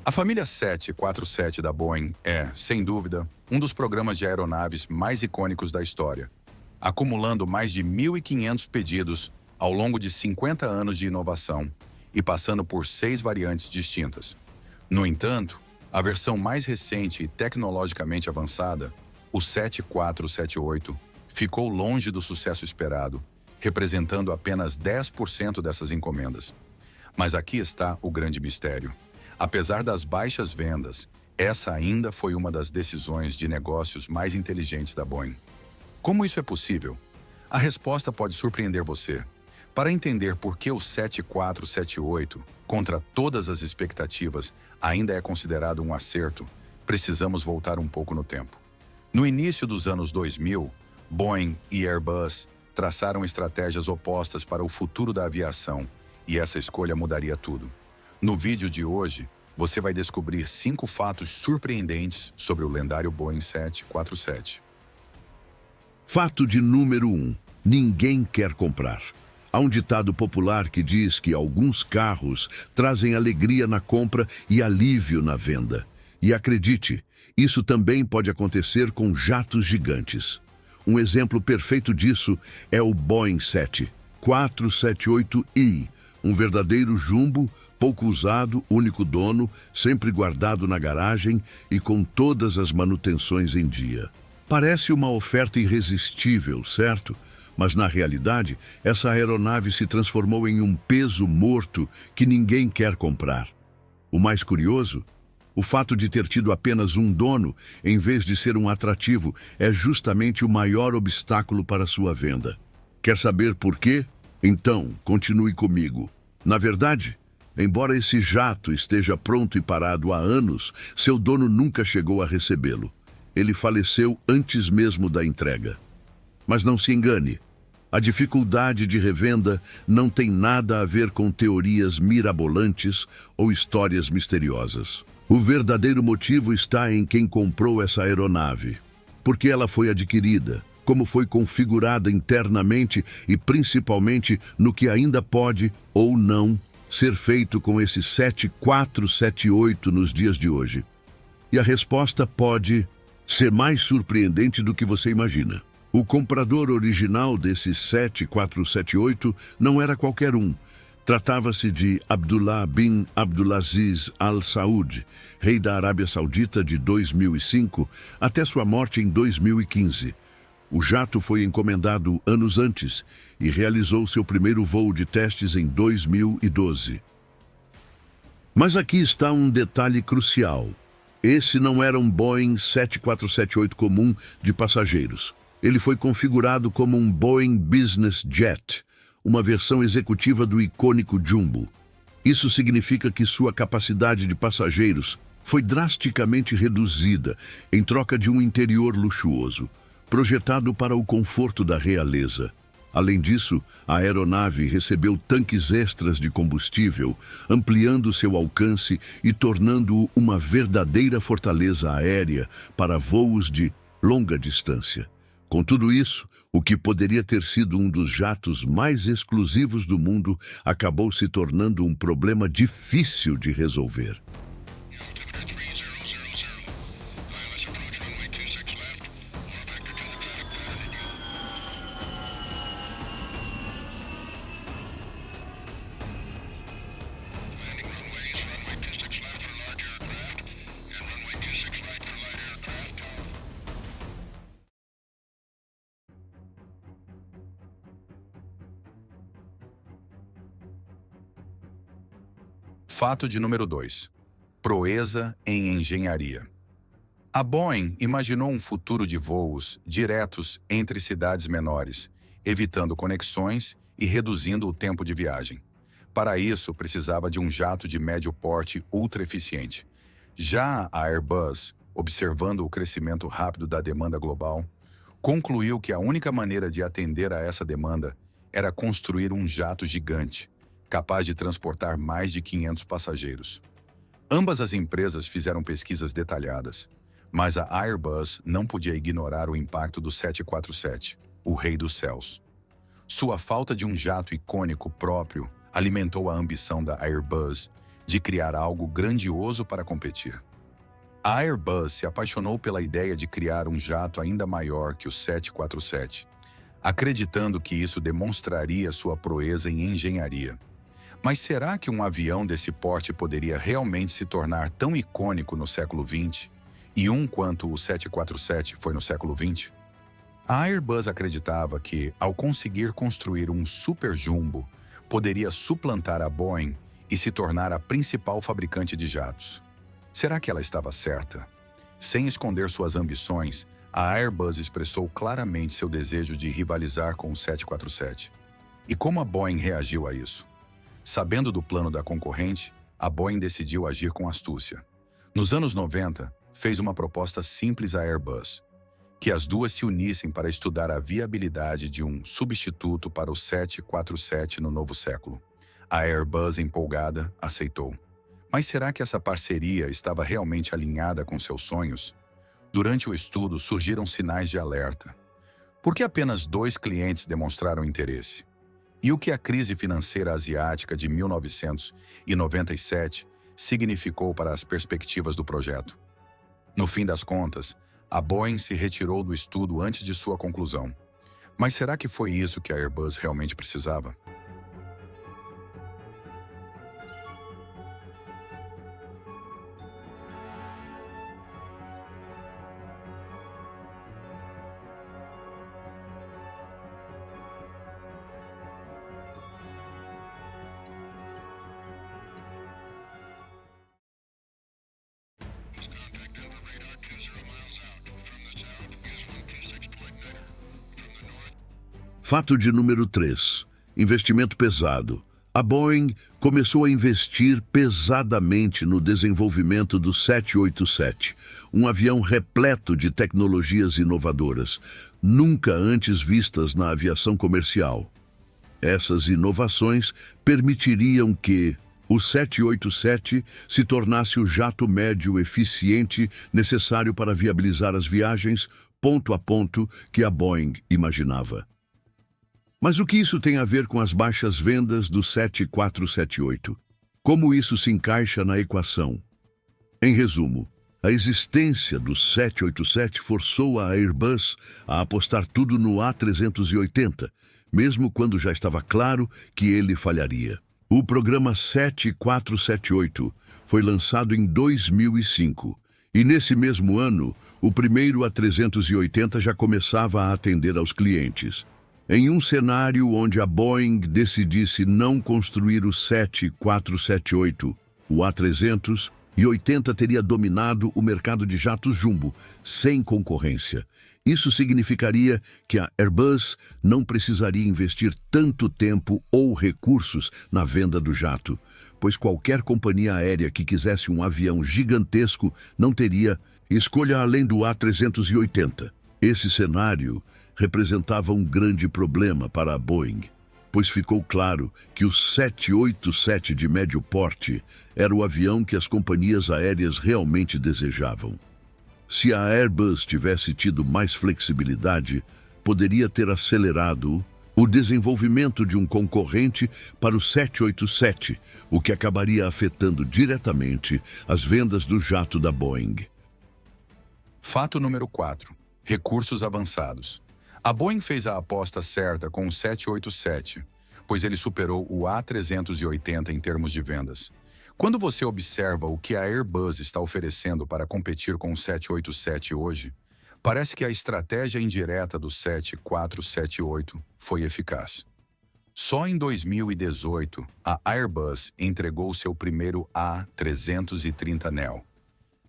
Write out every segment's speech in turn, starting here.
A família 747 da Boeing é, sem dúvida, um dos programas de aeronaves mais icônicos da história, acumulando mais de 1.500 pedidos ao longo de 50 anos de inovação e passando por 6 variantes distintas. No entanto, a versão mais recente e tecnologicamente avançada, o 7478, ficou longe do sucesso esperado, representando apenas 10% dessas encomendas. Mas aqui está o grande mistério. Apesar das baixas vendas, essa ainda foi uma das decisões de negócios mais inteligentes da Boeing. Como isso é possível? A resposta pode surpreender você. Para entender por que o 7478, contra todas as expectativas, ainda é considerado um acerto, precisamos voltar um pouco no tempo. No início dos anos 2000, Boeing e Airbus traçaram estratégias opostas para o futuro da aviação, e essa escolha mudaria tudo. No vídeo de hoje, você vai descobrir 5 fatos surpreendentes sobre o lendário Boeing 747. Fato de número 1. Ninguém quer comprar. Há um ditado popular que diz que alguns carros trazem alegria na compra e alívio na venda. E acredite, isso também pode acontecer com jatos gigantes. Um exemplo perfeito disso é o Boeing 747-478i, um verdadeiro jumbo, pouco usado, único dono, sempre guardado na garagem e com todas as manutenções em dia. Parece uma oferta irresistível, certo? Mas na realidade, essa aeronave se transformou em um peso morto que ninguém quer comprar. O mais curioso, o fato de ter tido apenas um dono, em vez de ser um atrativo, é justamente o maior obstáculo para sua venda. Quer saber por quê? Então, continue comigo. Na verdade, embora esse jato esteja pronto e parado há anos, seu dono nunca chegou a recebê-lo. Ele faleceu antes mesmo da entrega. Mas não se engane, a dificuldade de revenda não tem nada a ver com teorias mirabolantes ou histórias misteriosas. O verdadeiro motivo está em quem comprou essa aeronave, porque ela foi adquirida, como foi configurada internamente e principalmente no que ainda pode ou não ser feito com esse 7478 nos dias de hoje. E a resposta pode ser mais surpreendente do que você imagina. O comprador original desse 7478 não era qualquer um. Tratava-se de Abdullah bin Abdulaziz Al Saud, rei da Arábia Saudita de 2005 até sua morte em 2015. O jato foi encomendado anos antes e realizou seu primeiro voo de testes em 2012. Mas aqui está um detalhe crucial. Esse não era um Boeing 7478 comum de passageiros. Ele foi configurado como um Boeing Business Jet, uma versão executiva do icônico Jumbo. Isso significa que sua capacidade de passageiros foi drasticamente reduzida em troca de um interior luxuoso, projetado para o conforto da realeza. Além disso, a aeronave recebeu tanques extras de combustível, ampliando seu alcance e tornando-o uma verdadeira fortaleza aérea para voos de longa distância. Com tudo isso, o que poderia ter sido um dos jatos mais exclusivos do mundo acabou se tornando um problema difícil de resolver. Fato de número 2. Proeza em engenharia. A Boeing imaginou um futuro de voos diretos entre cidades menores, evitando conexões e reduzindo o tempo de viagem. Para isso, precisava de um jato de médio porte ultra eficiente. Já a Airbus, observando o crescimento rápido da demanda global, concluiu que a única maneira de atender a essa demanda era construir um jato gigante, capaz de transportar mais de 500 passageiros. Ambas as empresas fizeram pesquisas detalhadas, mas a Airbus não podia ignorar o impacto do 747, o rei dos céus. Sua falta de um jato icônico próprio alimentou a ambição da Airbus de criar algo grandioso para competir. A Airbus se apaixonou pela ideia de criar um jato ainda maior que o 747, acreditando que isso demonstraria sua proeza em engenharia. Mas será que um avião desse porte poderia realmente se tornar tão icônico no século XX, e quanto o 747 foi no século XX? A Airbus acreditava que, ao conseguir construir um super jumbo, poderia suplantar a Boeing e se tornar a principal fabricante de jatos. Será que ela estava certa? Sem esconder suas ambições, a Airbus expressou claramente seu desejo de rivalizar com o 747. E como a Boeing reagiu a isso? Sabendo do plano da concorrente, a Boeing decidiu agir com astúcia. Nos anos 90, fez uma proposta simples à Airbus, que as duas se unissem para estudar a viabilidade de um substituto para o 747 no novo século. A Airbus, empolgada, aceitou. Mas será que essa parceria estava realmente alinhada com seus sonhos? Durante o estudo, surgiram sinais de alerta. Por que apenas 2 clientes demonstraram interesse? E o que a crise financeira asiática de 1997 significou para as perspectivas do projeto? No fim das contas, a Boeing se retirou do estudo antes de sua conclusão. Mas será que foi isso que a Airbus realmente precisava? Fato de número 3. Investimento pesado. A Boeing começou a investir pesadamente no desenvolvimento do 787, um avião repleto de tecnologias inovadoras, nunca antes vistas na aviação comercial. Essas inovações permitiriam que o 787 se tornasse o jato médio eficiente necessário para viabilizar as viagens ponto a ponto que a Boeing imaginava. Mas o que isso tem a ver com as baixas vendas do 7478? Como isso se encaixa na equação? Em resumo, a existência do 787 forçou a Airbus a apostar tudo no A380, mesmo quando já estava claro que ele falharia. O programa 7478 foi lançado em 2005, e nesse mesmo ano, o primeiro A380 já começava a atender aos clientes. Em um cenário onde a Boeing decidisse não construir o 7478, o A380 teria dominado o mercado de jatos jumbo, sem concorrência. Isso significaria que a Airbus não precisaria investir tanto tempo ou recursos na venda do jato, pois qualquer companhia aérea que quisesse um avião gigantesco não teria escolha além do A380. Esse cenário representava um grande problema para a Boeing, pois ficou claro que o 787 de médio porte era o avião que as companhias aéreas realmente desejavam. Se a Airbus tivesse tido mais flexibilidade, poderia ter acelerado o desenvolvimento de um concorrente para o 787, o que acabaria afetando diretamente as vendas do jato da Boeing. Fato número 4. Recursos avançados. A Boeing fez a aposta certa com o 787, pois ele superou o A380 em termos de vendas. Quando você observa o que a Airbus está oferecendo para competir com o 787 hoje, parece que a estratégia indireta do 7478 foi eficaz. Só em 2018, a Airbus entregou seu primeiro A330neo,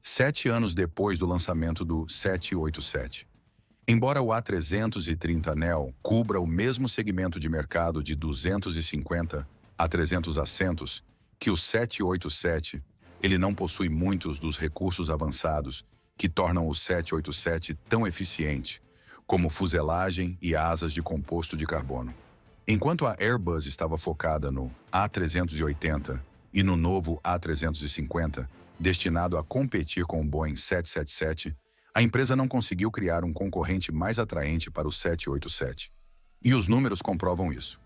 7 anos depois do lançamento do 787. Embora o A330neo cubra o mesmo segmento de mercado de 250 a 300 assentos que o 787, ele não possui muitos dos recursos avançados que tornam o 787 tão eficiente, como fuselagem e asas de composto de carbono. Enquanto a Airbus estava focada no A380 e no novo A350, destinado a competir com o Boeing 777, a empresa não conseguiu criar um concorrente mais atraente para o 787. E os números comprovam isso.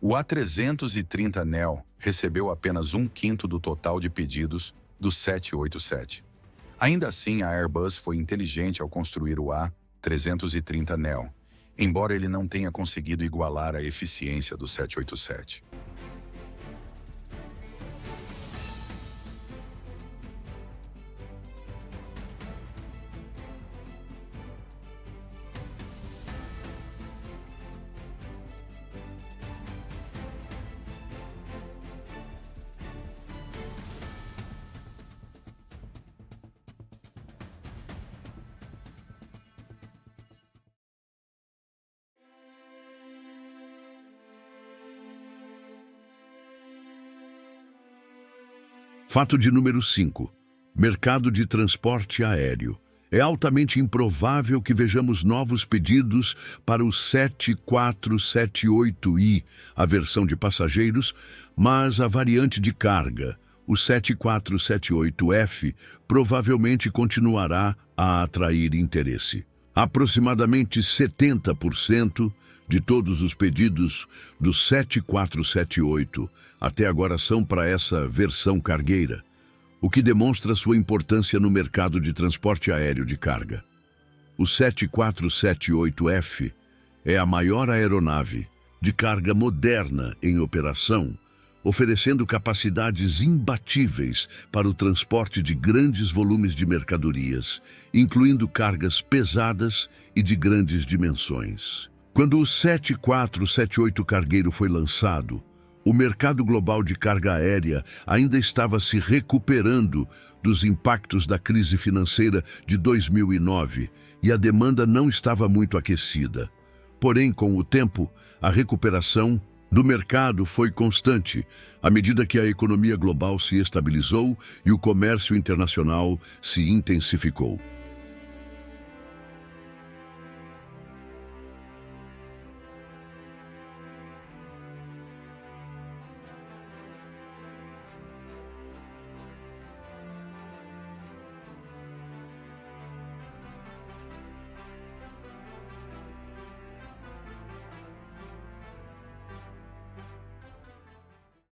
O A330neo recebeu apenas 1/5 do total de pedidos do 787. Ainda assim, a Airbus foi inteligente ao construir o A330neo, embora ele não tenha conseguido igualar a eficiência do 787. Fato de número 5. Mercado de transporte aéreo. É altamente improvável que vejamos novos pedidos para o 7478i, a versão de passageiros, mas a variante de carga, o 7478F, provavelmente continuará a atrair interesse. Aproximadamente 70% de todos os pedidos do 7478 até agora são para essa versão cargueira, o que demonstra sua importância no mercado de transporte aéreo de carga. O 7478F é a maior aeronave de carga moderna em operação, oferecendo capacidades imbatíveis para o transporte de grandes volumes de mercadorias, incluindo cargas pesadas e de grandes dimensões. Quando o 7478 cargueiro foi lançado, o mercado global de carga aérea ainda estava se recuperando dos impactos da crise financeira de 2009 e a demanda não estava muito aquecida. Porém, com o tempo, a recuperação do mercado foi constante, à medida que a economia global se estabilizou e o comércio internacional se intensificou.